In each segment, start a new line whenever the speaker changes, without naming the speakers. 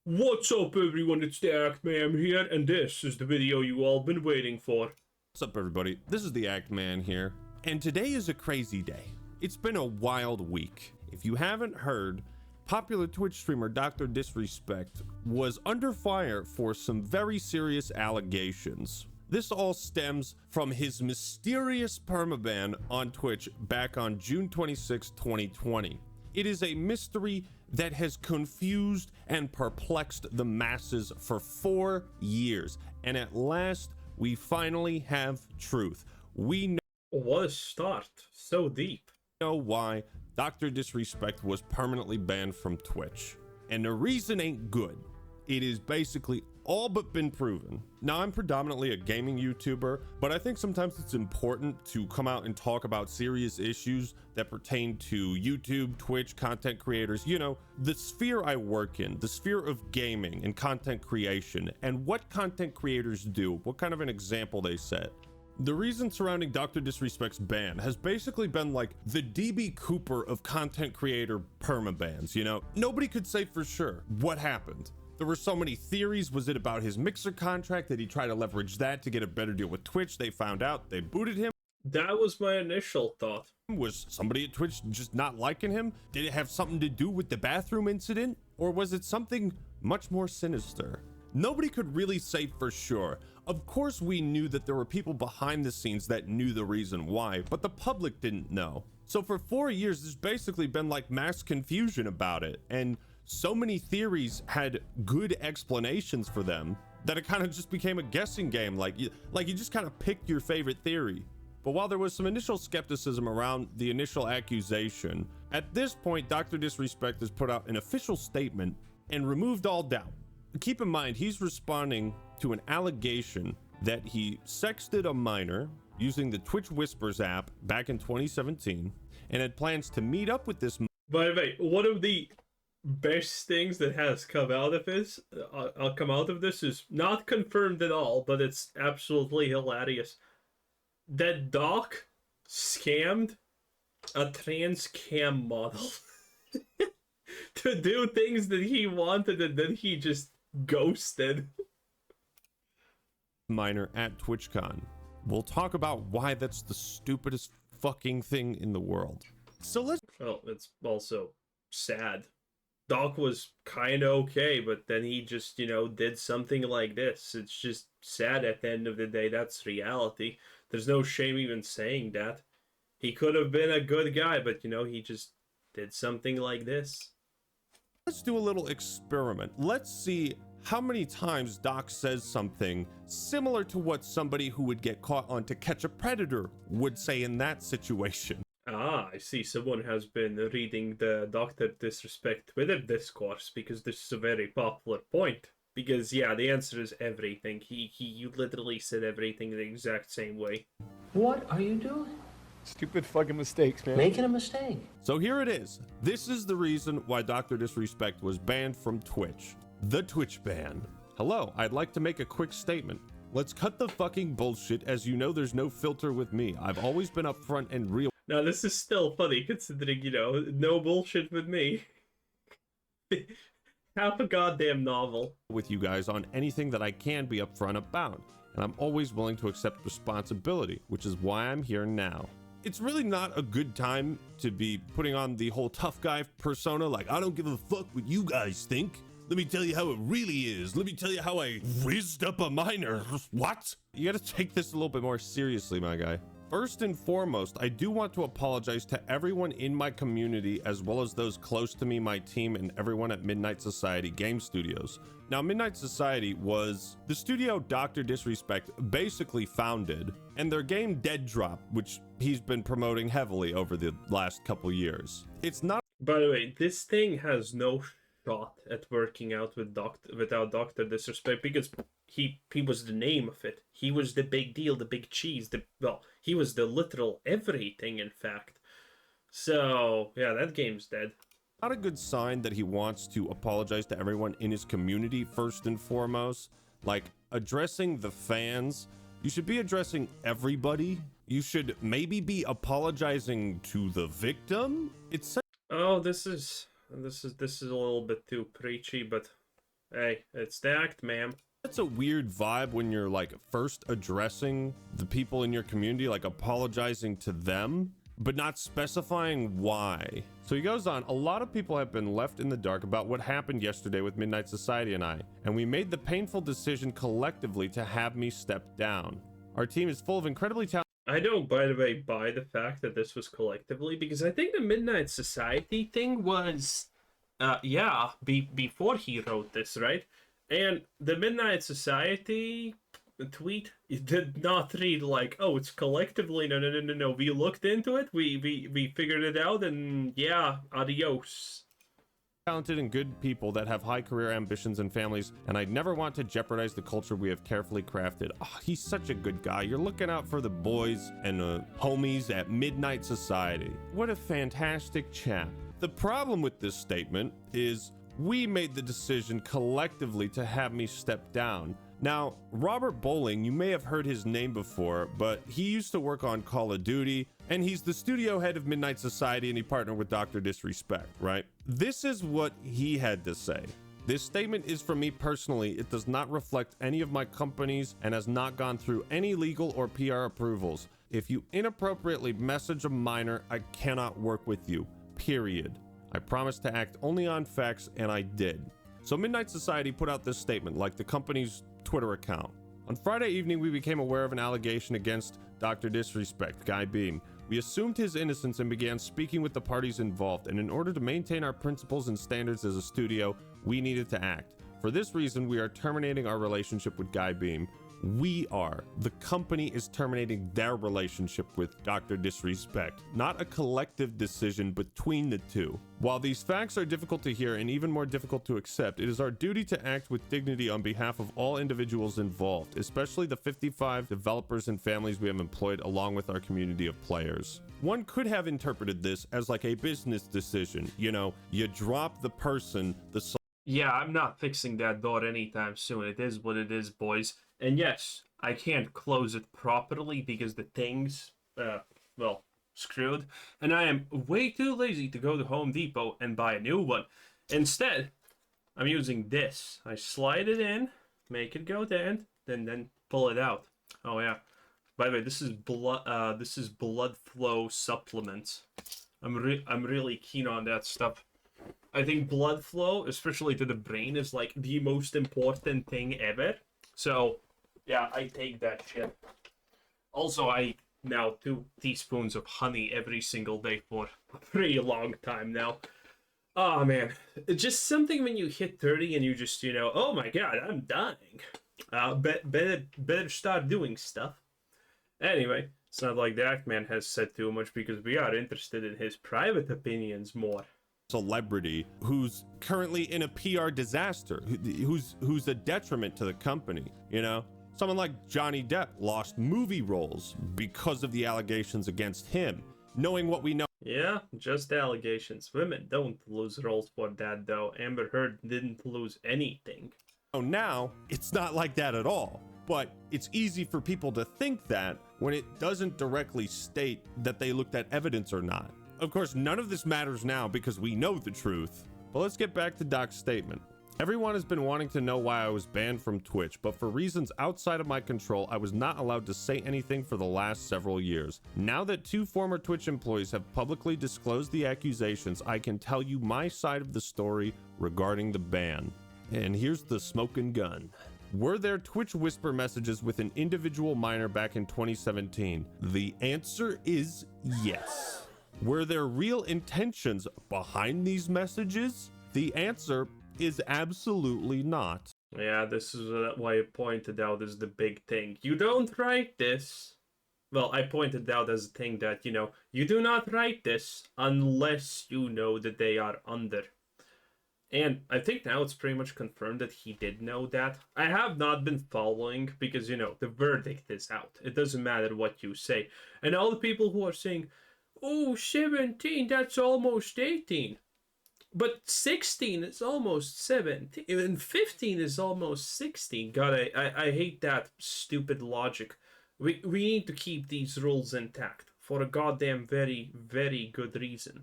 What's up, everyone? It's the Actman here, and this is the video you all been waiting for.
What's up, everybody? This is the Actman here, and today is a crazy day. It's been a wild week. If you haven't heard, popular Twitch streamer Dr. Disrespect was under fire for some very serious allegations. This all stems from his mysterious permaban on Twitch back on June 26, 2020. It is a mystery that has confused and perplexed the masses for 4 years. And at last, we finally have truth. We know
What a start. So deep.
why Dr. Disrespect was permanently banned from Twitch. And the reason ain't good. It is basically all but been proven. Now, I'm predominantly a gaming YouTuber, but I think sometimes it's important to come out and talk about serious issues that pertain to YouTube, Twitch, content creators, you know, the sphere I work in, the sphere of gaming and content creation, and what content creators do, what kind of an example they set. The reason surrounding Dr. Disrespect's ban has basically been like the DB Cooper of content creator permabans, you know? Nobody could say for sure what happened. There were so many theories. Was it about his Mixer contract? Did he try to leverage that to get a better deal with Twitch? They found out, they booted him.
That was my initial thought.
Was somebody at Twitch just not liking him? Did it have something to do with the bathroom incident? Or was it something much more sinister? Nobody could really say for sure. Of course, we knew that there were people behind the scenes that knew the reason why, but the public didn't know. So for 4 years, there's basically been like mass confusion about it. And so many theories had good explanations for them that it kind of just became a guessing game. Like you just kind of picked your favorite theory. But while there was some initial skepticism around the initial accusation, at this point, Dr. Disrespect has put out an official statement and removed all doubt. Keep in mind, he's responding to an allegation that he sexted a minor using the Twitch Whispers app back in 2017 and had plans to meet up with this.
By the way, one of the best things that has come out of this, is not confirmed at all, but it's absolutely hilarious. That Doc scammed a trans cam model to do things that he wanted, and then he just ghosted.
Minor at TwitchCon. We'll talk about why that's the stupidest fucking thing in the world. So let's.
Well, it's also sad. Doc was kind of okay, but then he just, did something like this. It's just sad at the end of the day. That's reality. There's no shame even saying that. He could have been a good guy, but, he just did something like this.
Let's do a little experiment. Let's see how many times Doc says something similar to what somebody who would get caught on To Catch a Predator would say in that situation.
Ah, I see. Someone has been reading the Dr. Disrespect Twitter discourse, because this is a very popular point. Because, yeah, the answer is everything. He literally said everything the exact same way.
What are you doing?
Stupid fucking mistakes, man.
Making a mistake.
So here it is. This is the reason why Dr. Disrespect was banned from Twitch. The Twitch ban. Hello, I'd like to make a quick statement. Let's cut the fucking bullshit. As you know, there's no filter with me. I've always been upfront and real.
Now, this is still funny, considering, no bullshit with me. Half a goddamn novel.
With you guys on anything that I can be upfront about. And I'm always willing to accept responsibility, which is why I'm here now. It's really not a good time to be putting on the whole tough guy persona, like, I don't give a fuck what you guys think. Let me tell you how it really is. Let me tell you how I whizzed up a minor. What? You gotta take this a little bit more seriously, my guy. First and foremost, I do want to apologize to everyone in my community, as well as those close to me, my team, and everyone at Midnight Society Game Studios. Now, Midnight Society was the studio Dr. Disrespect basically founded, and their game Dead Drop, which he's been promoting heavily over the last couple years. It's not.
By the way, this thing has no shot at working out without Dr. Disrespect, because he was the name of it. He was the big deal, the big cheese. He was the literal everything, in fact. So, yeah, that game's dead.
Not a good sign that he wants to apologize to everyone in his community first and foremost. Like, addressing the fans, you should be addressing everybody. You should maybe be apologizing to the victim. It's
Oh, this is a little bit too preachy, but Hey, it's the Actman.
It's a weird vibe when you're like first addressing the people in your community, like apologizing to them, but not specifying why. So he goes on, a lot of people have been left in the dark about what happened yesterday with Midnight Society and we made the painful decision collectively to have me step down. Our team is full of incredibly talented.
I don't, by the way, buy the fact that this was collectively, because I think the Midnight Society thing was, before he wrote this, right? And the Midnight Society tweet, it did not read like, oh, it's collectively. No. We looked into it. We figured it out, and yeah, adios.
Talented and good people that have high career ambitions and families, and I'd never want to jeopardize the culture we have carefully crafted. Oh, he's such a good guy. You're looking out for the boys and homies at Midnight Society. What a fantastic chap. The problem with this statement is we made the decision collectively to have me step down. Now, Robert Bowling, you may have heard his name before, but he used to work on Call of Duty, and he's the studio head of Midnight Society, and he partnered with Dr. Disrespect, right? This is what he had to say. This statement is from me personally. It does not reflect any of my companies and has not gone through any legal or PR approvals. If you inappropriately message a minor, I cannot work with you, period. I promised to act only on facts, and I did. So Midnight Society put out this statement, like the company's Twitter account. On Friday evening, we became aware of an allegation against Dr. Disrespect, Guy Beam. We assumed his innocence and began speaking with the parties involved, and in order to maintain our principles and standards as a studio, we needed to act. For this reason, we are terminating our relationship with Guy Beam. The company is terminating their relationship with Dr. Disrespect, not a collective decision between the two. While these facts are difficult to hear and even more difficult to accept, it is our duty to act with dignity on behalf of all individuals involved, especially the 55 developers and families we have employed along with our community of players. One could have interpreted this as like a business decision. You know, you drop the person,
Yeah, I'm not fixing that door anytime soon. It is what it is, boys. And yes, I can't close it properly because the thing's, screwed. And I am way too lazy to go to Home Depot and buy a new one. Instead, I'm using this. I slide it in, make it go down, then pull it out. Oh yeah. By the way, this is blood flow supplements. I'm really keen on that stuff. I think blood flow, especially to the brain, is like the most important thing ever. So, yeah, I take that shit. Also, I eat now 2 teaspoons of honey every single day for a pretty long time now. Oh, man. It's just something when you hit 30 and you just, oh my god, I'm dying. Better start doing stuff. Anyway, it's not like the Actman has said too much because we are interested in his private opinions more.
celebrity who's currently in a PR disaster, who's a detriment to the company, you know? Someone like Johnny Depp lost movie roles because of the allegations against him. Knowing what we know.
Yeah, just allegations. Women don't lose roles for that, though. Amber Heard didn't lose anything.
So now, it's not like that at all. But it's easy for people to think that when it doesn't directly state that they looked at evidence or not. Of course, none of this matters now because we know the truth. But let's get back to Doc's statement. Everyone has been wanting to know why I was banned from Twitch, but for reasons outside of my control, I was not allowed to say anything for the last several years. Now that 2 former Twitch employees have publicly disclosed the accusations, I can tell you my side of the story regarding the ban. And here's the smoking gun. Were there Twitch whisper messages with an individual minor back in 2017? The answer is yes. Were there real intentions behind these messages? The answer is absolutely not.
Yeah, this is why I pointed out is the big thing. You don't write this. Well, I pointed out as a thing that, you do not write this unless you know that they are under. And I think now it's pretty much confirmed that he did know that. I have not been following because, the verdict is out. It doesn't matter what you say. And all the people who are saying, oh, 17, that's almost 18. But 16 is almost 17. And 15 is almost 16. God, I hate that stupid logic. We need to keep these rules intact for a goddamn very, very good reason.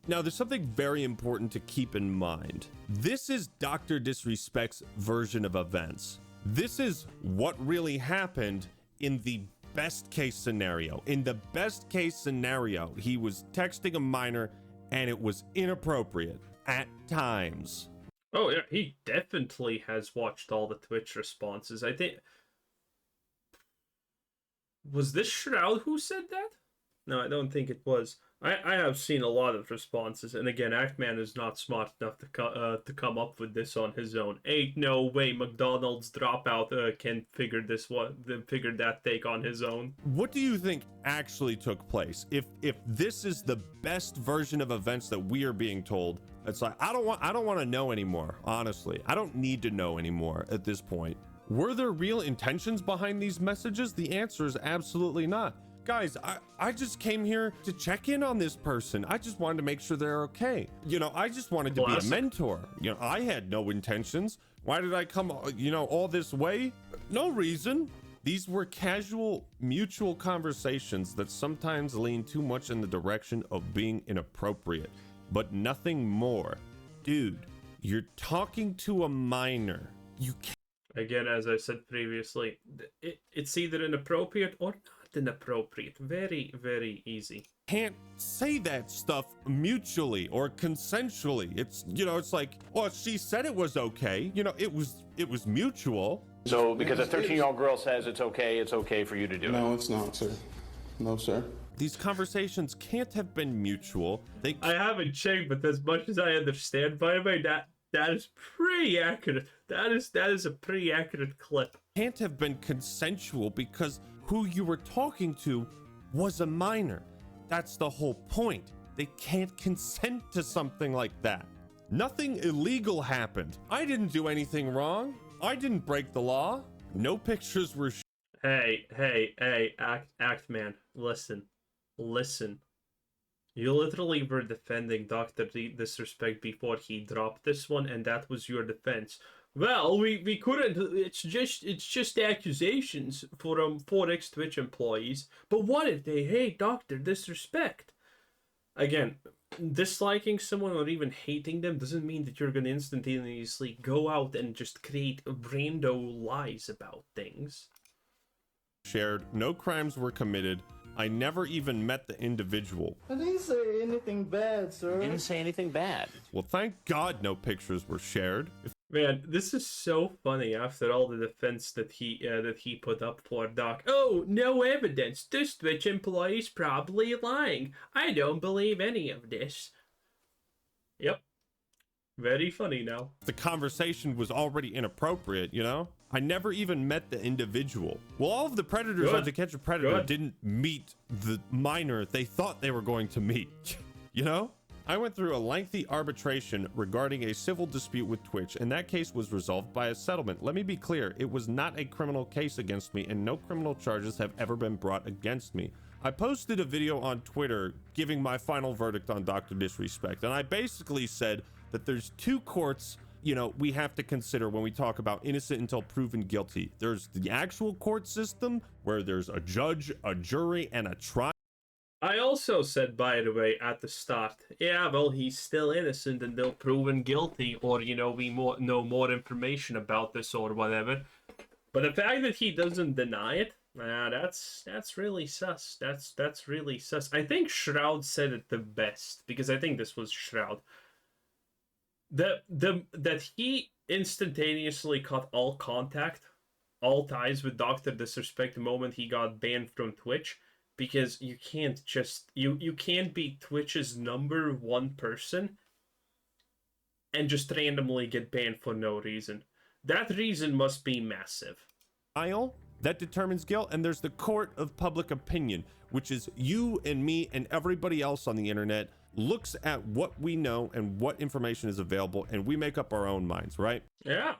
Now, there's something very important to keep in mind. This is Dr. Disrespect's version of events. This is what really happened in the best case scenario. In the best case scenario, he was texting a minor and it was inappropriate at times.
Oh yeah, he definitely has watched all the Twitch responses. I think... Was this Shroud who said that? No, I don't think it was. I have seen a lot of responses, and again, Actman is not smart enough to come up with this on his own. Ain't no way McDonald's dropout can figure that take on his own.
What do you think actually took place? If this is the best version of events that we are being told, it's like I don't want to know anymore. Honestly, I don't need to know anymore at this point. Were there real intentions behind these messages? The answer is absolutely not. Guys, I just came here to check in on this person. I just wanted to make sure they're okay. You know, I just wanted to be a mentor. You know, I had no intentions. Why did I come, all this way? No reason. These were casual, mutual conversations that sometimes lean too much in the direction of being inappropriate, but nothing more. Dude, you're talking to a minor. You can't.
Again, as I said previously, it's either inappropriate or not inappropriate. Very, very easy.
Can't say that stuff mutually or consensually. It's, it's like, well, she said it was okay. It was mutual.
So because a 13-year-old girl says it's okay for you to do it.
No, it's not, sir. No, sir.
These conversations can't have been mutual.
I haven't checked, but as much as I understand, by the way, that is pretty accurate. That is a pretty accurate clip.
Can't have been consensual because who you were talking to was a minor. That's the whole point. They can't consent to something like that. Nothing illegal happened. I didn't do anything wrong. I didn't break the law. No pictures were
Hey, Actman, listen. You literally were defending Dr. Disrespect before he dropped this one, and that was your defense. Well, we couldn't. It's just accusations from 4X Twitch employees. But what if they hate Dr. Disrespect? Again, disliking someone or even hating them doesn't mean that you're gonna instantaneously go out and just create rando lies about things.
Shared. No crimes were committed. I never even met the individual.
I didn't say anything bad, sir.
You didn't say anything bad.
Well, thank God no pictures were shared.
Man, this is so funny after all the defense that he put up for Doc. Oh, no evidence. This Twitch employee's probably lying. I don't believe any of this. Yep. Very funny now.
The conversation was already inappropriate, I never even met the individual. Well, all of the predators on To Catch a Predator didn't meet the minor they thought they were going to meet, I went through a lengthy arbitration regarding a civil dispute with Twitch, and that case was resolved by a settlement. Let me be clear, it was not a criminal case against me, and no criminal charges have ever been brought against me. I posted a video on Twitter giving my final verdict on Dr. Disrespect, and I basically said that there's two courts we have to consider when we talk about innocent until proven guilty. There's the actual court system where there's a judge, a jury, and a trial.
I also said, by the way, at the start, yeah, well, he's still innocent until proven guilty, or, we know more information about this or whatever. But the fact that he doesn't deny it, that's really sus. That's really sus. I think Shroud said it the best, because I think this was Shroud. That he instantaneously cut all contact, all ties with Dr. Disrespect the moment he got banned from Twitch, because you can't just you can't be Twitch's #1 person and just randomly get banned for no reason. That reason must be massive.
That determines guilt, and there's the court of public opinion, which is you and me and everybody else on the internet looks at what we know and what information is available, and we make up our own minds, right?
Yeah.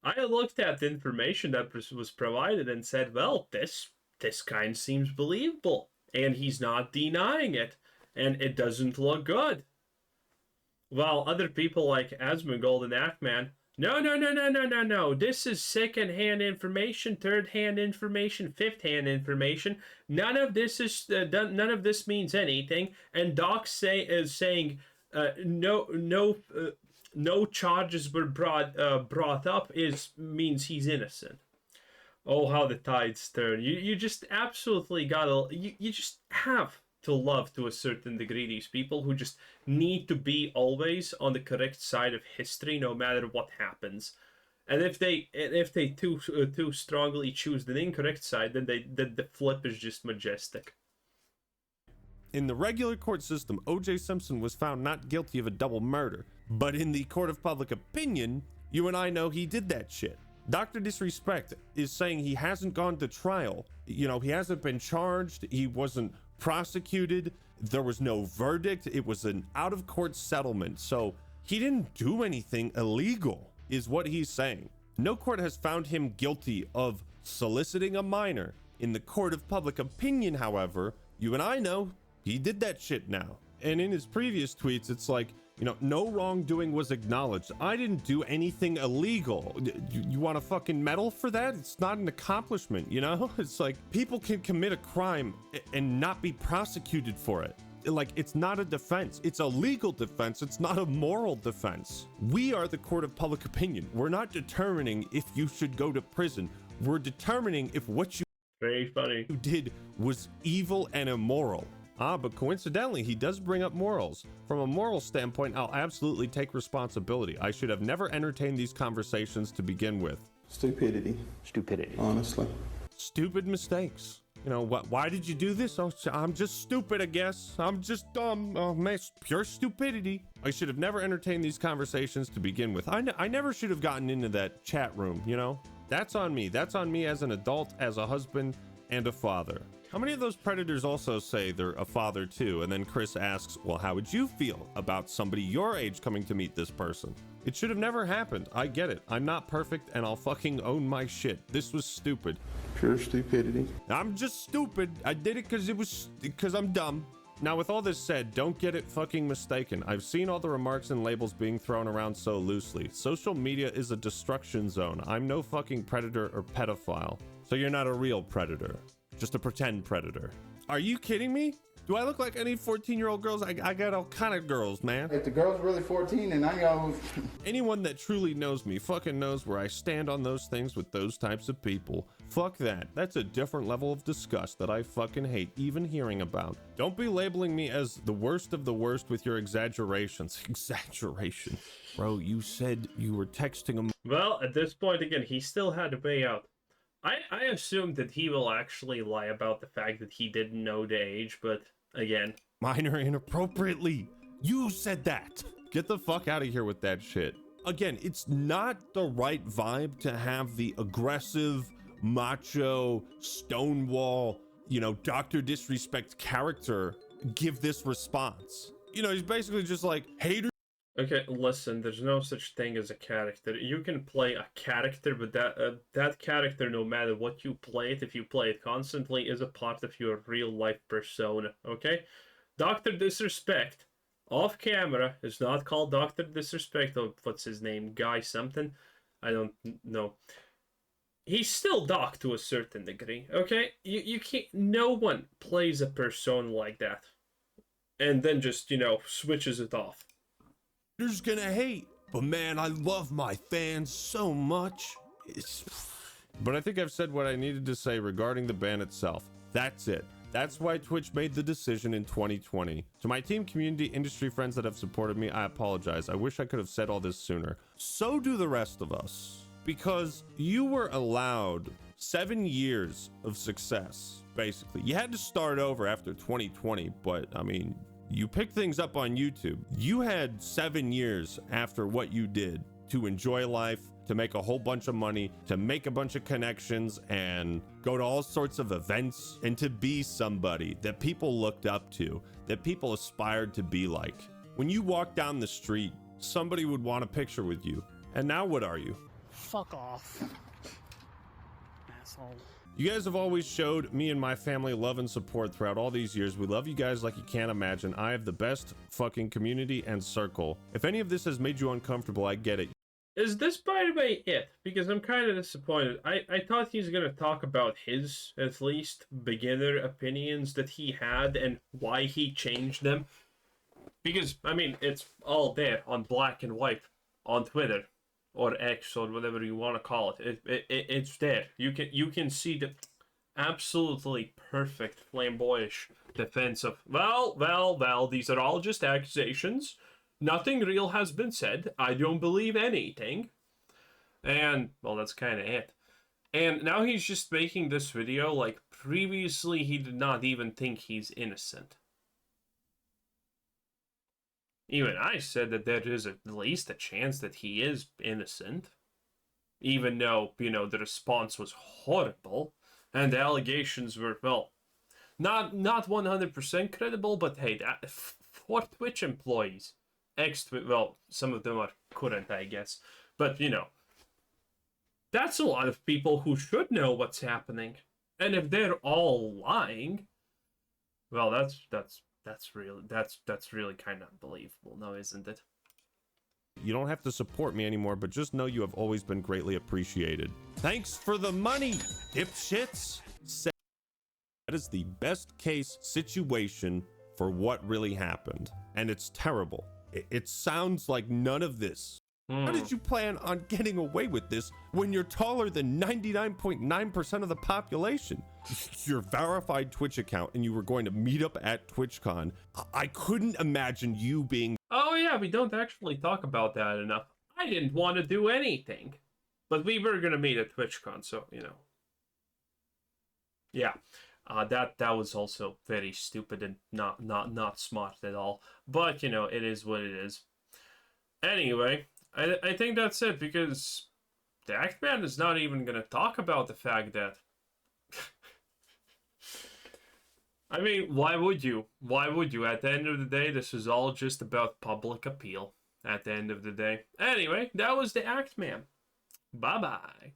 I looked at the information that was provided and said, well, this kind seems believable, and he's not denying it, and it doesn't look good. While other people like Asmongold and Actman No. This is second-hand information, third-hand information, fifth-hand information. None of this is none of this means anything. And Doc is saying no charges were brought up means he's innocent. Oh, how the tides turn. You just absolutely gotta you just have to love to a certain degree these people who just need to be always on the correct side of history no matter what happens. And if they too strongly choose the incorrect side, then the flip is just majestic.
In the regular court system, O.J. Simpson was found not guilty of a double murder. But in the court of public opinion, you and I know he did that shit. Dr. Disrespect is saying he hasn't gone to trial. You know, he hasn't been charged. He wasn't prosecuted. There was no verdict. It was an out-of-court settlement. So he didn't do anything illegal, is what he's saying. No court has found him guilty of soliciting a minor. In the court of public opinion, however, you and I know he did that shit now. And in his previous tweets, it's like, you know, no wrongdoing was acknowledged. I didn't do anything illegal. You want a fucking medal for that? It's not an accomplishment, you know? It's like people can commit a crime and not be prosecuted for it. Like, it's not a defense. It's a legal defense. It's not a moral defense. We are the court of public opinion. We're not determining if you should go to prison. We're determining if what you
Very funny.
did was evil and immoral. But coincidentally, he does bring up morals. From a moral standpoint, I'll absolutely take responsibility. I should have never entertained these conversations to begin with.
Stupidity. Honestly.
Stupid mistakes. You know, why did you do this? Oh, I'm just stupid, I guess. I'm just dumb. Oh, man, pure stupidity. I should have never entertained these conversations to begin with. I never should have gotten into that chat room, you know? That's on me. That's on me as an adult, as a husband, and a father. How many of those predators also say they're a father too? And then Chris asks, well, how would you feel about somebody your age coming to meet this person? It should have never happened. I get it. I'm not perfect and I'll fucking own my shit. This was stupid.
Pure stupidity.
I'm just stupid. I did it because I'm dumb. Now, with all this said, don't get it fucking mistaken. I've seen all the remarks and labels being thrown around so loosely. Social media is a destruction zone. I'm no fucking predator or pedophile. So you're not a real predator. Just a pretend predator. Are you kidding me? Do I look like any 14-year-old girls? I got all kind of girls, man.
If the girl's really 14 and I go...
Anyone that truly knows me fucking knows where I stand on those things with those types of people. Fuck that. That's a different level of disgust that I fucking hate even hearing about. Don't be labeling me as the worst of the worst with your exaggerations. Exaggeration. Bro, you said you were texting him.
Well, at this point, again, he still had a way out. I assume that he will actually lie about the fact that he didn't know the age, but again...
Minor inappropriately. You said that. Get the fuck out of here with that shit. Again, it's not the right vibe to have the aggressive, macho, stonewall, you know, Dr. Disrespect character give this response. You know, he's basically just like, hater.
Okay, listen, there's no such thing as a character. You can play a character, but that character, no matter what you play it, if you play it constantly, is a part of your real-life persona, okay? Dr. Disrespect, off camera, is not called Dr. Disrespect, or what's his name, Guy something? I don't know. He's still Doc to a certain degree, okay? You can't, no one plays a persona like that. And then just, you know, switches it off.
Haters gonna hate, but man, I love my fans so much. But I think I've said what I needed to say regarding the ban itself. That's it. That's why Twitch made the decision in 2020. To my team, community, industry friends that have supported me, I apologize. I wish I could have said all this sooner. So do the rest of us. Because you were allowed 7 years of success, basically. You had to start over after 2020, but I mean, you picked things up on YouTube. You had 7 years after what you did to enjoy life, to make a whole bunch of money, to make a bunch of connections, and go to all sorts of events, and to be somebody that people looked up to, that people aspired to be like. When you walk down the street, somebody would want a picture with you. And now what are you?
Fuck off. Asshole.
You guys have always showed me and my family love and support throughout all these years. We love you guys like you can't imagine. I have the best fucking community and circle. If any of this has made you uncomfortable, I get it.
Is this, by the way, it? Because I'm kind of disappointed. I thought he's going to talk about his, at least, beginner opinions that he had and why he changed them. Because, I mean, it's all there on black and white on Twitter or X or whatever you want to call it. It's there. You can see the absolutely perfect flamboyish defense of, well, these are all just accusations. Nothing real has been said. I don't believe anything. And, well, that's kind of it. And now he's just making this video like previously he did not even think he's innocent. Even I said that there is at least a chance that he is innocent. Even though, you know, the response was horrible. And the allegations were, well, not 100% credible, but hey, that, for Twitch employees. Well, some of them are current, I guess. But, you know, that's a lot of people who should know what's happening. And if they're all lying, well, that's really kind of unbelievable, no, isn't it?
You don't have to support me anymore, but just know you have always been greatly appreciated. Thanks for the money, dipshits. That is the best case situation for what really happened. And it's terrible. It sounds like none of this. How did you plan on getting away with this when you're taller than 99.9% of the population? Your verified Twitch account and you were going to meet up at TwitchCon. I couldn't imagine you being...
Oh yeah, we don't actually talk about that enough. I didn't want to do anything. But we were going to meet at TwitchCon, so, you know. Yeah. That was also very stupid and not smart at all. But, you know, it is what it is. Anyway, I think that's it, because the Actman is not even going to talk about the fact that... I mean, why would you? Why would you? At the end of the day, this is all just about public appeal. At the end of the day. Anyway, that was the Actman. Bye-bye.